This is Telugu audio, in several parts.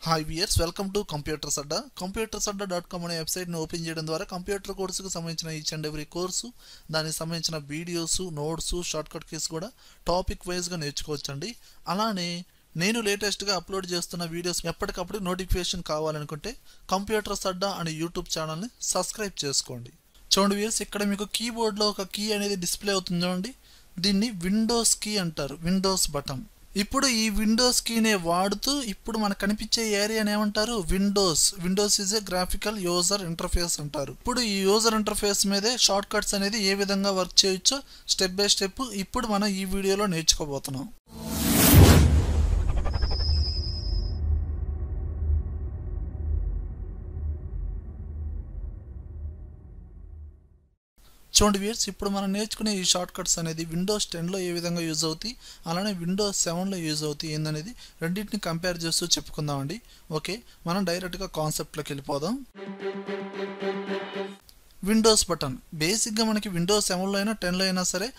Hi viewers, welcome to computers Adda. computersadda.com అనే వెబ్సైట్ని ఓపెన్ చేయడం ద్వారా కంప్యూటర్ కోర్సుకు సంబంధించిన ఈచ్ అండ్ ఎవ్రీ కోర్సు, దానికి సంబంధించిన వీడియోస్, నోట్స్, షార్ట్కట్ కీస్ కూడా టాపిక్ వైజ్గా నేర్చుకోవచ్చండి. అలానే నేను లేటెస్ట్గా అప్లోడ్ చేస్తున్న వీడియోస్ ఎప్పటికప్పుడు నోటిఫికేషన్ కావాలనుకుంటే కంప్యూటర్స్ అడ్డా అనే యూట్యూబ్ ఛానల్ని సబ్స్క్రైబ్ చేసుకోండి. చూడండి వియర్స్, ఇక్కడ మీకు కీబోర్డ్లో ఒక కీ అనేది డిస్ప్లే అవుతుంది చూడండి. దీన్ని విండోస్ కీ అంటారు, విండోస్ బటన్. ఇప్పుడు ఈ విండోస్ కీనే వాడుతూ ఇప్పుడు మనకు కనిపించే ఏరియాని ఏమంటారు? Windows is a graphical user interface అంటారు. ఇప్పుడు ఈ యూజర్ ఇంటర్ఫేస్ మీదే షార్ట్ కట్స్ అనేది ఏ విధంగా వర్క్ చేయొచ్చో స్టెప్ బై స్టెప్ ఇప్పుడు మనం ఈ వీడియోలో నేర్చుకోబోతున్నాం. చూడండి వ్యూయర్స్, ఇప్పుడు మనం నేర్చుకునే ఈ షార్ట్ కట్స్ అనేది విండోస్ 10లో ఏ విధంగా యూజ్ అవుతాయి, అలానే విండోస్ 7లో యూజ్ అవుతాయి ఏందనేది రెండింటిని కంపేర్ చేస్తూ చెప్పుకుందామండి. ఓకే, మనం డైరెక్ట్గా కాన్సెప్ట్లోకి వెళ్ళిపోదాం. విండోస్ బటన్ బేసిక్గా మనకి విండోస్ 7లో అయినా 10లో అయినా సరే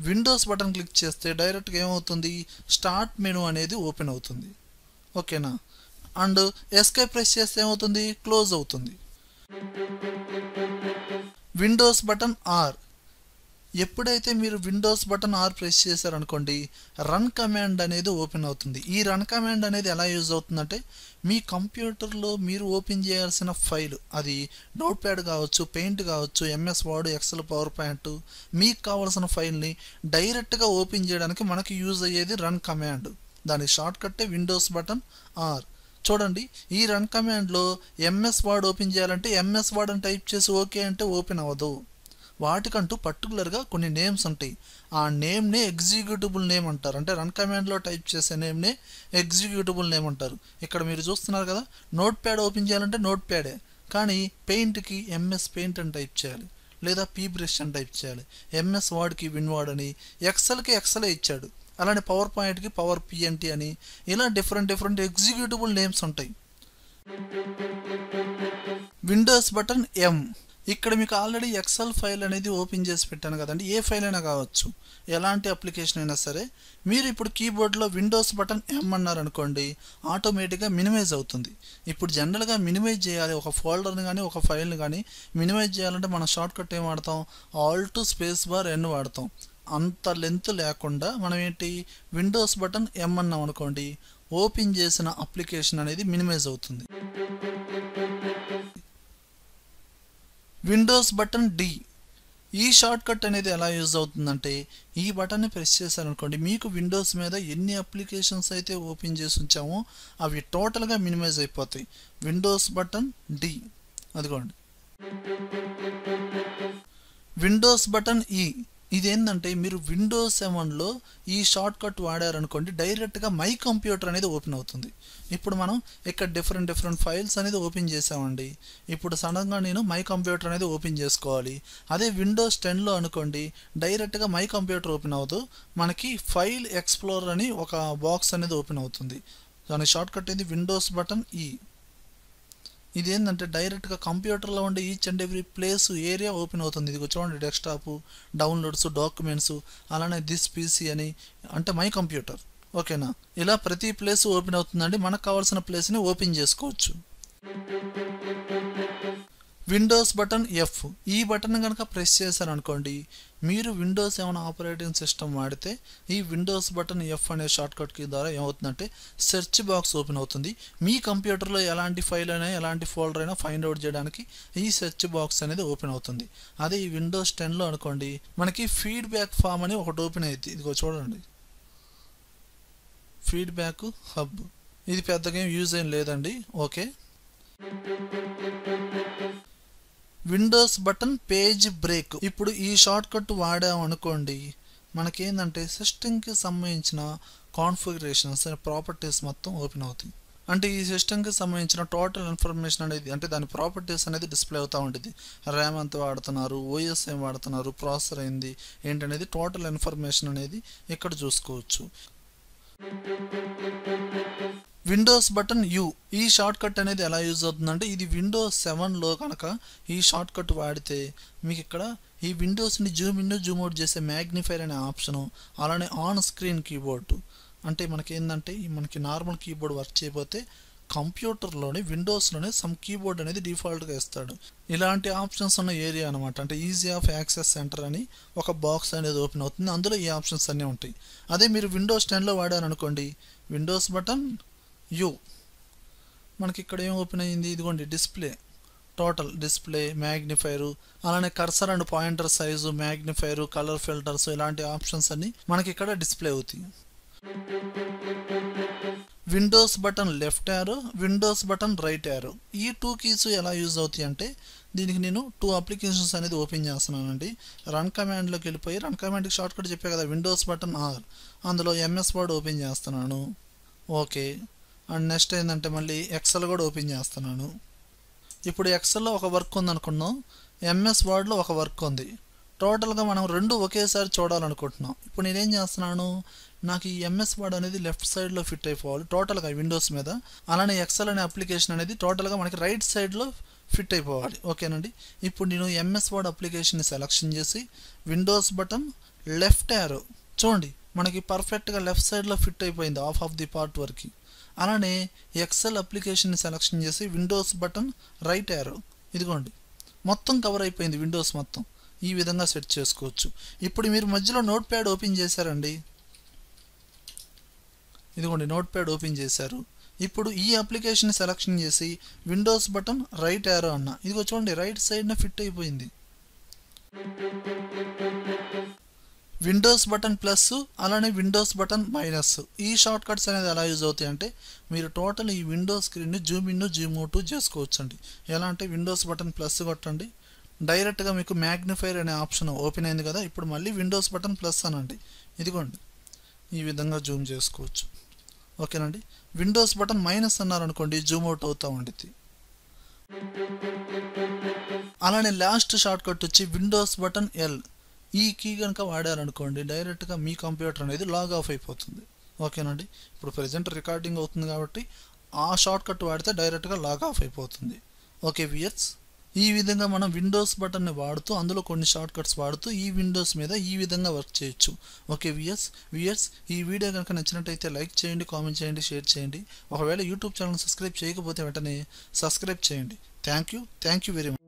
విండోస్ బటన్ క్లిక్ చేస్తే డైరెక్ట్గా ఏమవుతుంది? స్టార్ట్ మెనూ అనేది ఓపెన్ అవుతుంది. ఓకేనా? అండ్ ఎస్కేప్ ప్రెస్ చేస్తే ఏమవుతుంది? క్లోజ్ అవుతుంది. విండోస్ బటన్ ఆర్, ఎప్పుడైతే మీరు విండోస్ బటన్ ఆర్ ప్రెస్ చేశారనుకోండి, రన్ కమాండ్ అనేది ఓపెన్ అవుతుంది. ఈ రన్ కమాండ్ అనేది ఎలా యూజ్ అవుతుందంటే, మీ కంప్యూటర్లో మీరు ఓపెన్ చేయాల్సిన ఫైల్, అది నోట్ ప్యాడ్ కావచ్చు, పెయింట్ కావచ్చు, MS Word, Excel, PowerPoint, మీకు కావాల్సిన ఫైల్ని డైరెక్ట్గా ఓపెన్ చేయడానికి మనకి యూజ్ అయ్యేది రన్ కమాండ్. దాని షార్ట్ కట్టే విండోస్ బటన్ ఆర్. చూడండి, ఈ రన్ కమాండ్లో ఎంఎస్ వర్డ్ ఓపెన్ చేయాలంటే ఎంఎస్ వర్డ్ అని టైప్ చేసి ఓకే అంటే ఓపెన్ అవ్వదు. వాటికంటూ పర్టికులర్గా కొన్ని నేమ్స్ ఉంటాయి. ఆ నేమ్నే ఎగ్జిక్యూటబుల్ నేమ్ అంటారు. అంటే రన్ కమాండ్లో టైప్ చేసే నేమ్నే ఎగ్జిక్యూటబుల్ నేమ్ అంటారు. ఇక్కడ మీరు చూస్తున్నారు కదా, నోట్ ప్యాడ్ ఓపెన్ చేయాలంటే నోట్ ప్యాడే, కానీ పెయింట్కి ఎంఎస్ పెయింట్ అని టైప్ చేయాలి, లేదా పీ బ్రష్ అని టైప్ చేయాలి. ఎంఎస్ వర్డ్కి విన్ వర్డ్ అని, ఎక్సెల్కి ఎక్సెలే ఇచ్చాడు, అలానే పవర్ పాయింట్కి పవర్ పిఎన్టీ అని, ఇలా డిఫరెంట్ ఎగ్జిక్యూటబుల్ నేమ్స్ ఉంటాయి. విండోస్ బటన్ ఎం, ఇక్కడ మీకు ఆల్రెడీ ఎక్సెల్ ఫైల్ అనేది ఓపెన్ చేసి పెట్టాను కదండి. ఏ ఫైల్ అయినా కావచ్చు, ఎలాంటి అప్లికేషన్ అయినా సరే, మీరు ఇప్పుడు కీబోర్డ్లో విండోస్ బటన్ ఎం అన్నారనుకోండి, ఆటోమేటిక్గా మినిమైజ్ అవుతుంది. ఇప్పుడు జనరల్గా మినిమైజ్ చేయాలి ఒక ఫోల్డర్ని కానీ ఒక ఫైల్ని కానీ మినిమైజ్ చేయాలంటే మనం షార్ట్ కట్ ఏం వాడతాం? ఆల్ట్ స్పేస్ బార్ ఎన్ వాడతాం. అంత లెంత్ లేకుండా మనం ఏంటి, విండోస్ బటన్ ఎం అన్నాం అనుకోండి, ఓపెన్ చేసిన అప్లికేషన్ అనేది మినిమైజ్ అవుతుంది. విండోస్ బటన్ డి, ఈ షార్ట్ కట్ అనేది ఎలా యూజ్ అవుతుందంటే, ఈ బటన్ని ప్రెస్ చేశారనుకోండి, మీకు విండోస్ మీద ఎన్ని అప్లికేషన్స్ అయితే ఓపెన్ చేసి ఉంచామో అవి టోటల్గా మినిమైజ్ అయిపోతాయి. విండోస్ బటన్ డి, అదిగోండి. విండోస్ బటన్ ఈ, ఇదేంటంటే మీరు విండోస్ 7లో ఈ షార్ట్ కట్ వాడారనుకోండి, డైరెక్ట్గా మై కంప్యూటర్ అనేది ఓపెన్ అవుతుంది. ఇప్పుడు మనం ఇక్కడ డిఫరెంట్ ఫైల్స్ అనేది ఓపెన్ చేసామండి. ఇప్పుడు సడన్గా నేను మై కంప్యూటర్ అనేది ఓపెన్ చేసుకోవాలి. అదే విండోస్ 10లో అనుకోండి, డైరెక్ట్గా మై కంప్యూటర్ ఓపెన్ అవుతూ మనకి ఫైల్ ఎక్స్ప్లోరర్ అని ఒక బాక్స్ అనేది ఓపెన్ అవుతుంది. దాని షార్ట్ కట్ ఏంది? విండోస్ బటన్ ఈ. ఇదేంటంటే డైరెక్ట్గా కంప్యూటర్లో ఉండే each and every place area open అవుతుంది. ఇది చూడండి, డెస్క్టాప్, డౌన్లోడ్స్, డాక్యుమెంట్స్, అలానే దిస్ పీసీ అని, అంటే మై కంప్యూటర్. ఓకేనా? ఇలా ప్రతి ప్లేస్ ఓపెన్ అవుతుందండి. మనకు కావాల్సిన ప్లేస్ని ఓపెన్ చేసుకోవచ్చు. విండోస్ బటన్ ఎఫ్, ఈ బటన్ కనుక ప్రెస్ చేశారనుకోండి, మీరు విండోస్ 7 ఆపరేటింగ్ సిస్టమ్ వాడితే ఈ విండోస్ బటన్ ఎఫ్ అనే షార్ట్ కట్ కీ ద్వారా ఏమవుతుందంటే సెర్చ్ బాక్స్ ఓపెన్ అవుతుంది. మీ కంప్యూటర్లో ఎలాంటి ఫైల్ అయినా ఎలాంటి ఫోల్డర్ అయినా ఫైండ్ అవుట్ చేయడానికి ఈ సెర్చ్ బాక్స్ అనేది ఓపెన్ అవుతుంది. అదే ఈ విండోస్ 10లో అనుకోండి, మనకి ఫీడ్బ్యాక్ ఫామ్ అని ఒకటి ఓపెన్ అవుతుంది. ఇదిగో చూడండి, ఫీడ్బ్యాక్ హబ్. ఇది పెద్దగా యూజ్ ఏం లేదండి. Okay, Windows button page break, ఇప్పుడు ఈ షార్ట్ కట్ వాడామనుకోండి, మనకేందంటే సిస్టమ్కి సంబంధించిన కాన్ఫిగరేషన్స్, ప్రాపర్టీస్ మొత్తం ఓపెన్ అవుతాయి. అంటే ఈ సిస్టమ్కి సంబంధించిన టోటల్ ఇన్ఫర్మేషన్ అనేది, అంటే దాని ప్రాపర్టీస్ అనేది డిస్ప్లే అవుతూ ఉంటుంది. ర్యామ్ ఎంత వాడుతున్నారు, ఓఎస్ ఏం వాడుతున్నారు, ప్రాసెసర్ ఏంది ఏంటనేది టోటల్ ఇన్ఫర్మేషన్ అనేది ఇక్కడ చూసుకోవచ్చు. విండోస్ బటన్ యూ, ఈ షార్ట్ కట్ అనేది ఎలా యూజ్ అవుతుందంటే, ఇది విండోస్ 7లో కనుక ఈ షార్ట్ కట్ వాడితే మీకు ఇక్కడ ఈ విండోస్ని జూమ్ ఇన్ జూమ్ అవుట్ చేసే మ్యాగ్నిఫైర్ అనే ఆప్షను, అలానే ఆన్ స్క్రీన్ కీబోర్డు, అంటే మనకి ఏంటంటే మనకి నార్మల్ కీబోర్డ్ వర్క్ చేయకపోతే కంప్యూటర్లోని విండోస్లోనే సమ్ కీబోర్డ్ అనేది డిఫాల్ట్గా ఇస్తాడు. ఇలాంటి ఆప్షన్స్ ఉన్న ఏరియా అనమాట. అంటే ఈజీ ఆఫ్ యాక్సెస్ సెంటర్ అని ఒక బాక్స్ అనేది ఓపెన్ అవుతుంది. అందులో ఈ ఆప్షన్స్ అన్నీ ఉంటాయి. అదే మీరు విండోస్ 10లో వాడారనుకోండి, విండోస్ బటన్ యూ, మనకి ఇక్కడ ఏం ఓపెన్ అయ్యింది, ఇదిగోండి డిస్ప్లే, టోటల్ డిస్ప్లే, మ్యాగ్నిఫైరు, అలానే cursor and pointer size, magnifier, colour filters, ఇలాంటి ఆప్షన్స్ అన్నీ మనకి ఇక్కడ డిస్ప్లే అవుతాయి. Windows button left arrow, Windows button right arrow, ఈ 2 కీస్ ఎలా యూజ్ అవుతాయి అంటే, దీనికి నేను 2 అప్లికేషన్స్ అనేది ఓపెన్ చేస్తున్నానండి. రన్ కమాండ్లోకి వెళ్ళిపోయి, రన్ కమాండ్కి షార్ట్ కట్ చెప్పే కదా విండోస్ బటన్ ఆర్, అందులో ఎంఎస్ వర్డ్ ఓపెన్ చేస్తున్నాను. ఓకే. అండ్ నెక్స్ట్ ఏంటంటే మళ్ళీ ఎక్సెల్ కూడా ఓపెన్ చేస్తున్నాను. ఇప్పుడు ఎక్సెల్లో ఒక వర్క్ ఉందనుకున్నాం, ఎంఎస్ వర్డ్లో ఒక వర్క్ ఉంది. టోటల్గా మనం 2 ఒకేసారి చూడాలనుకుంటున్నాం. ఇప్పుడు నేనేం చేస్తున్నాను, నాకు ఈ ఎంఎస్ వర్డ్ అనేది లెఫ్ట్ సైడ్లో ఫిట్ అయిపోవాలి టోటల్గా విండోస్ మీద, అలానే ఎక్సెల్ అనే అప్లికేషన్ అనేది టోటల్గా మనకి రైట్ సైడ్లో ఫిట్ అయిపోవాలి. ఓకేనండి. ఇప్పుడు నేను ఎంఎస్ వర్డ్ అప్లికేషన్ని సెలెక్షన్ చేసి విండోస్ బటన్ లెఫ్ట్ యారో, చూడండి మనకి పర్ఫెక్ట్గా లెఫ్ట్ సైడ్లో ఫిట్ అయిపోయింది హాఫ్ ఆఫ్ ది పార్ట్ వరకు. అలానే ఎక్సెల్ అప్లికేషన్ని సెలెక్షన్ చేసి విండోస్ బటన్ రైట్ యారో, ఇదిగోండి మొత్తం కవర్ అయిపోయింది విండోస్ మొత్తం. ఈ విధంగా సెట్ చేసుకోవచ్చు. ఇప్పుడు మీరు మధ్యలో నోట్ ప్యాడ్ ఓపెన్ చేశారండి, ఇదిగోండి నోట్ ప్యాడ్ ఓపెన్ చేశారు. ఇప్పుడు ఈ అప్లికేషన్ సెలెక్షన్ చేసి విండోస్ బటన్ రైట్ యారో అన్న, ఇదిగో చూడండి రైట్ సైడ్న ఫిట్ అయిపోయింది. విండోస్ బటన్ ప్లస్, అలానే విండోస్ బటన్ మైనస్, ఈ షార్ట్ కట్స్ అనేది ఎలా యూజ్ అవుతాయి అంటే, మీరు టోటల్ ఈ విండోస్ స్క్రీన్ని జూమ్ ఇన్ జూమ్ అవుట్ చేసుకోవచ్చు అండి. ఎలా అంటే విండోస్ బటన్ ప్లస్ కొట్టండి, డైరెక్ట్గా మీకు మ్యాగ్నిఫైర్ అనే ఆప్షన్ ఓపెన్ అయింది కదా. ఇప్పుడు మళ్ళీ విండోస్ బటన్ ప్లస్ అనండి, ఇదిగోండి ఈ విధంగా జూమ్ చేసుకోవచ్చు. ఓకేనండి. విండోస్ బటన్ మైనస్ అన్నారనుకోండి జూమ్ అవుట్ అవుతూ ఉండిద్ది. అలానే లాస్ట్ షార్ట్ కట్ వచ్చి విండోస్ బటన్ ఎల్, ఈ కీ కనుక వాడారనుకోండి డైరెక్ట్గా మీ కంప్యూటర్ అనేది లాగ్ ఆఫ్ అయిపోతుంది. ఓకేనండి. ఇప్పుడు ప్రజెంట్ రికార్డింగ్ అవుతుంది కాబట్టి ఆ షార్ట్ కట్ వాడితే డైరెక్ట్గా లాగ్ ఆఫ్ అయిపోతుంది. ఓకే వ్యూయర్స్, ఈ విధంగా మనం విండోస్ బటన్ని వాడుతూ అందులో కొన్ని షార్ట్ కట్స్ వాడుతూ ఈ విండోస్ మీద ఈ విధంగా వర్క్ చేయొచ్చు. ఓకే వ్యూయర్స్, ఈ వీడియో కనుక నచ్చినట్టయితే లైక్ చేయండి, కామెంట్ చేయండి, షేర్ చేయండి. ఒకవేళ యూట్యూబ్ ఛానల్ సబ్స్క్రైబ్ చేయకపోతే వెంటనే సబ్స్క్రైబ్ చేయండి. Thank you very much.